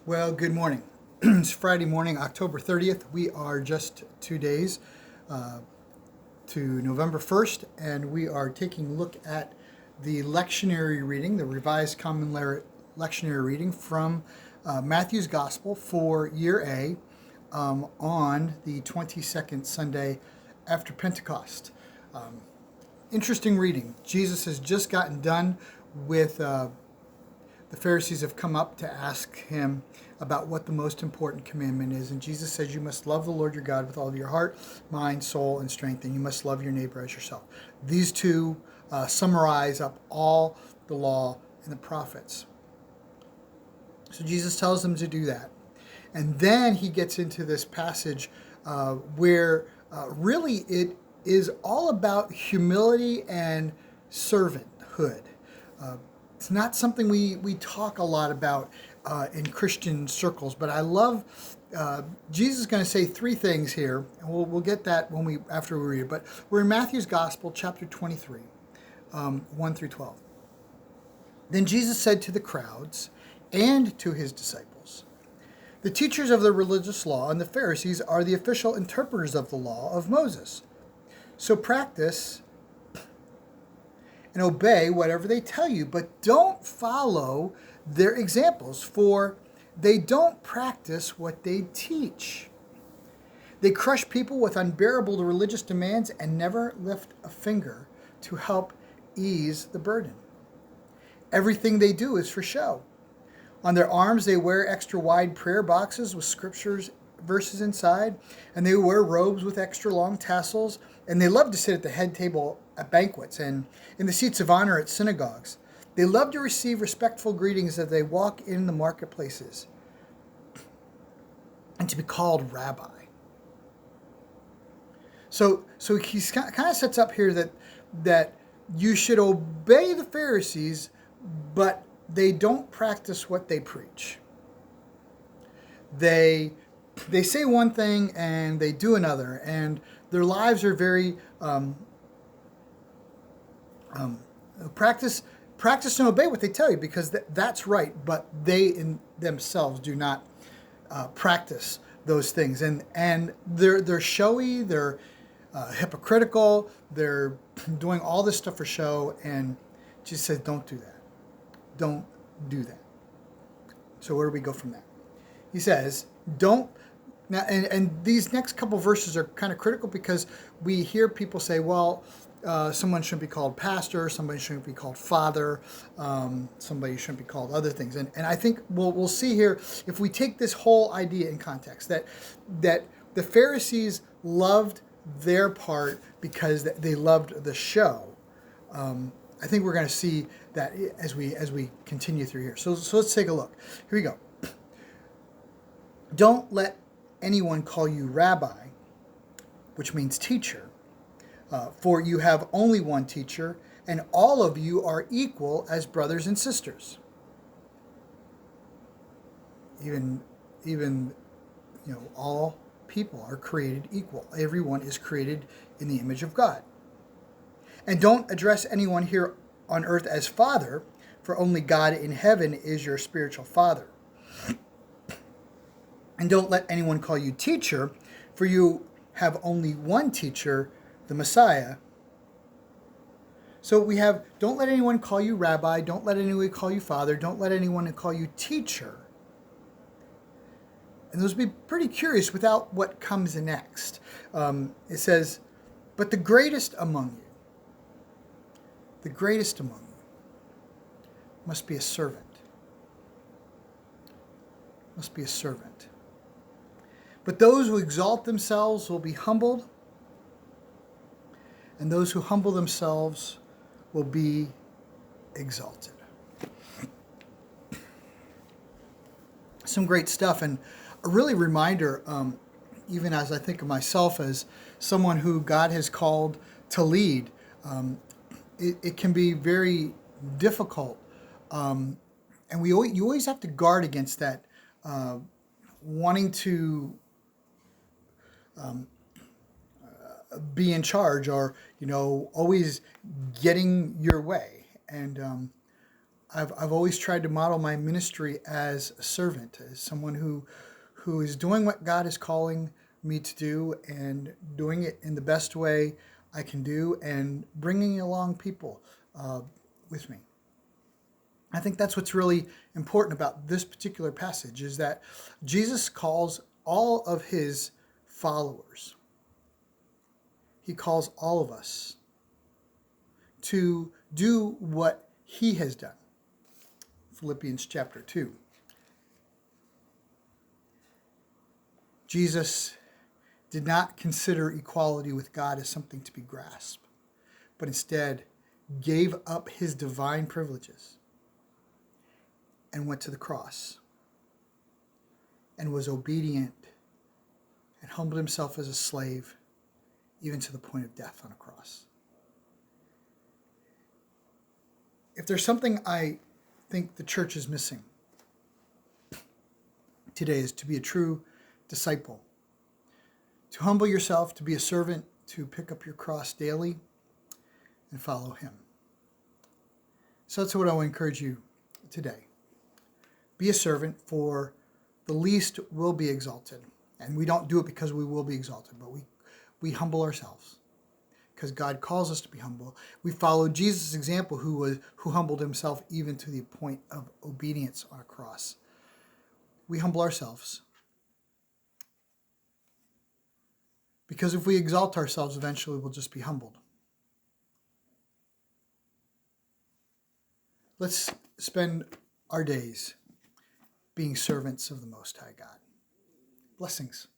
Well, good morning. It's Friday morning, October 30th. We are just 2 days uh, to November 1st, and we are taking a look at the lectionary reading, the Revised Common Lectionary reading from Matthew's Gospel for Year A on the 22nd Sunday after Pentecost. Interesting reading. Jesus has just gotten done with the Pharisees have come up to ask him about what the most important commandment is. And Jesus says, you must love the Lord your God with all of your heart, mind, soul, and strength, and you must love your neighbor as yourself. These two summarize up all the law and the prophets. So Jesus tells them to do that. And then he gets into this passage where really it is all about humility and servanthood. It's not something we talk a lot about in Christian circles, but I love Jesus is going to say three things here, and we'll get that after we read it. But we're in Matthew's Gospel, chapter 23, 1 through 12. Then Jesus said to the crowds and to his disciples, the teachers of the religious law and the Pharisees are the official interpreters of the law of Moses. So practice and obey whatever they tell you, but don't follow their examples, for they don't practice what they teach. They crush people with unbearable religious demands and never lift a finger to help ease the burden. Everything they do is for show. On their arms, they wear extra wide prayer boxes with scriptures verses inside, and they wear robes with extra long tassels, and they love to sit at the head table at banquets and in the seats of honor at synagogues. They love to receive respectful greetings as they walk in the marketplaces and to be called rabbi. So he kind of sets up here that you should obey the Pharisees, but they don't practice what they preach. They say one thing and they do another, and their lives are very practice and obey what they tell you, because that's right, but they in themselves do not practice those things, and they're showy, they're hypocritical, they're doing all this stuff for show, and Jesus says, don't do that. So where do we go from that? He says, don't. Now, and these next couple verses are kind of critical, because we hear people say, well, someone shouldn't be called pastor, somebody shouldn't be called father, somebody shouldn't be called other things. And I think we'll see here, if we take this whole idea in context, that the Pharisees loved their part because they loved the show. I think we're going to see that as we continue through here. So let's take a look. Here we go. Don't let anyone call you rabbi, which means teacher, for you have only one teacher, and all of you are equal as brothers and sisters. Even all people are created equal. Everyone is created in the image of God. And don't address anyone here on earth as father, for only God in heaven is your spiritual father. And don't let anyone call you teacher, for you have only one teacher, the Messiah. So we have, don't let anyone call you rabbi, don't let anyone call you father, don't let anyone call you teacher. And those would be pretty curious without what comes next. It says, but the greatest among you must be a servant. Must be a servant. But those who exalt themselves will be humbled, and those who humble themselves will be exalted. Some great stuff, and a really reminder, even as I think of myself as someone who God has called to lead, it can be very difficult, and you always have to guard against that, wanting to be in charge, or always getting your way. And I've always tried to model my ministry as a servant, as someone who is doing what God is calling me to do and doing it in the best way I can do and bringing along people with me. I think that's what's really important about this particular passage is that Jesus calls all of his followers. He calls all of us to do what he has done. Philippians chapter 2. Jesus did not consider equality with God as something to be grasped, but instead gave up his divine privileges and went to the cross and was obedient and humbled himself as a slave, even to the point of death on a cross. If there's something I think the church is missing today is to be a true disciple, to humble yourself, to be a servant, to pick up your cross daily and follow him. So that's what I want to encourage you today. Be a servant, for the least will be exalted. And we don't do it because we will be exalted, but we humble ourselves because God calls us to be humble. We follow Jesus' example, who humbled himself even to the point of obedience on a cross. We humble ourselves. Because if we exalt ourselves, eventually we'll just be humbled. Let's spend our days being servants of the Most High God. Blessings.